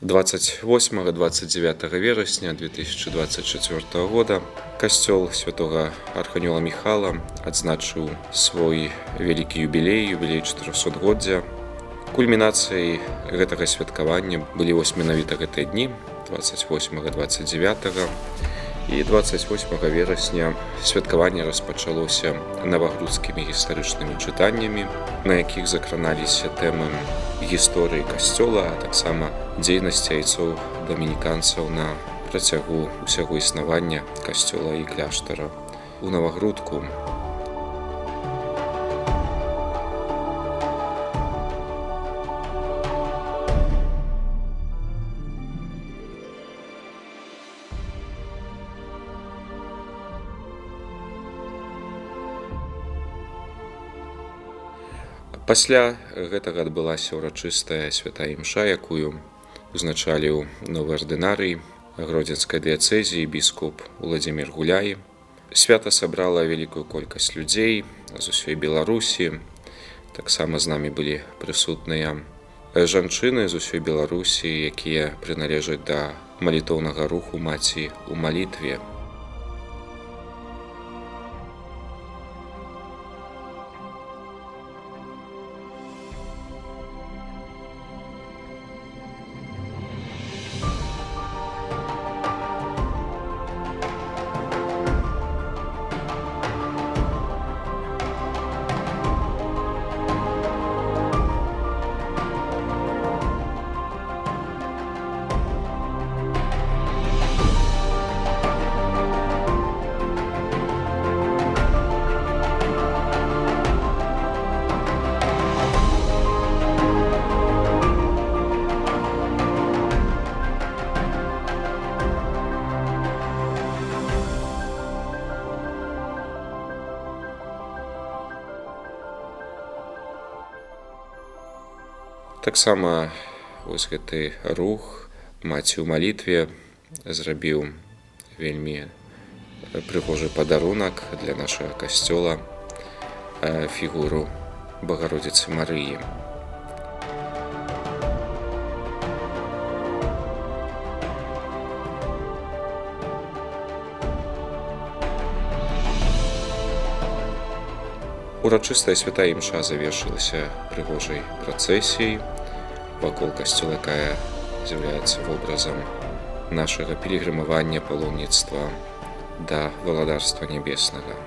28-29 верасня 2024 года касцёл святого Архангела Михала адзначыў свой вялікі юбілей 400годдзя. Кульмінацыяй гэтага святкавання былі вось менавіта гэтыя дні 28-29 і 28 верасня святкаванне распачалося навагрудскімі гістарычнымі чытаннямі, на якіх закраналіся тэмы гісторыі касцёла, а таксама дзейнасці айцоў дамініканцаў на працягу ўсяго існавання касцёла і кляштара у Навагрудку. Пасля гэтага адбылася ўрачыстая святая імша, якую узначаліў новы ардынарый Гродзенскай дыяцэзіі біскуп Уладзімір Гуляй. Свята сабрала вялікую колькасць людзей з усёй Беларусі. Таксама з намі былі прысутныя жанчыны з усёй Беларусі, якія прыналежаць да малітоўнага руху маці ў малітве. Таксама вось гэты рух маці ў малітве зрабіў вельмі прыгожы падарунак для нашага касцёла, фігуру Багародзіцы Марыі. Урачыстая святая імша завершылася прыгожай працэсіяй вакол касцёла, якая з'яўляецца вобразам нашага пілігрымавання паломніцтва да валадарства нябеснага.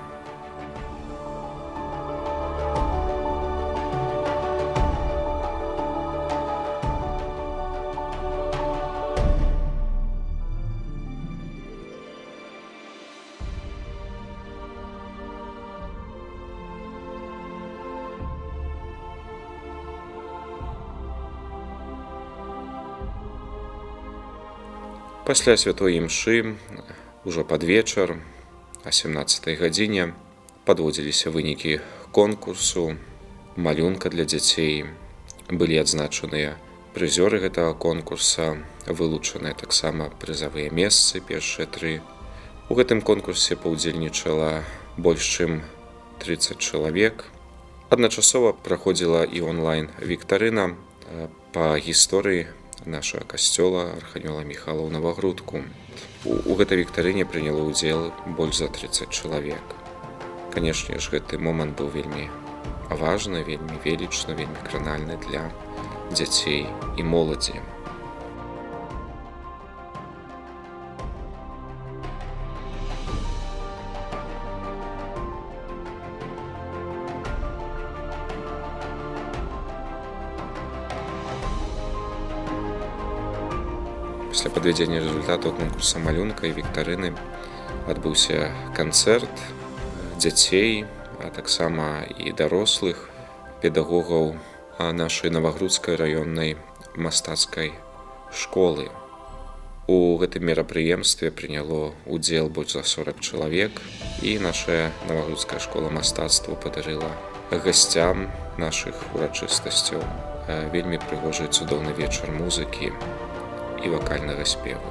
Пасля святой імшы, ужо пад вечар, о 17 гадзіне, падводзіліся вынікі конкурсу «Малюнка для дзяцей». Былі адзначаныя прызёры гэтага конкурса, вылучаныя таксама прызавыя месцы, першыя 3. У гэтым конкурсе паўдзельнічала больш чым 30 чалавек. Адначасова праходзіла і онлайн-віктарына па гісторыі нашага касцёла Архангела Михала ў Навагрудку. У гэтай віктарыне прыняло ўдзел больш за 30 чалавек. Канешне ж, гэты момант быў вельмі важны, вельмі велічны, вельмі кранальны для дзяцей і моладзі. Пасля падвядзення рэзультатаў конкурса малюнка і віктарыны адбыўся канцэрт дзяцей, а таксама і дарослых педагогаў нашай Навагрудскай раённай мастацкай школы. У гэтым мерапрыемстве прыняло ўдзел больш за 40 чалавек, і наша Навагрудская школа мастацтва падарыла гасцям нашых урачыстасцяў вельмі прыгожы цудоўны вечар музыкі і вакальнага спеву.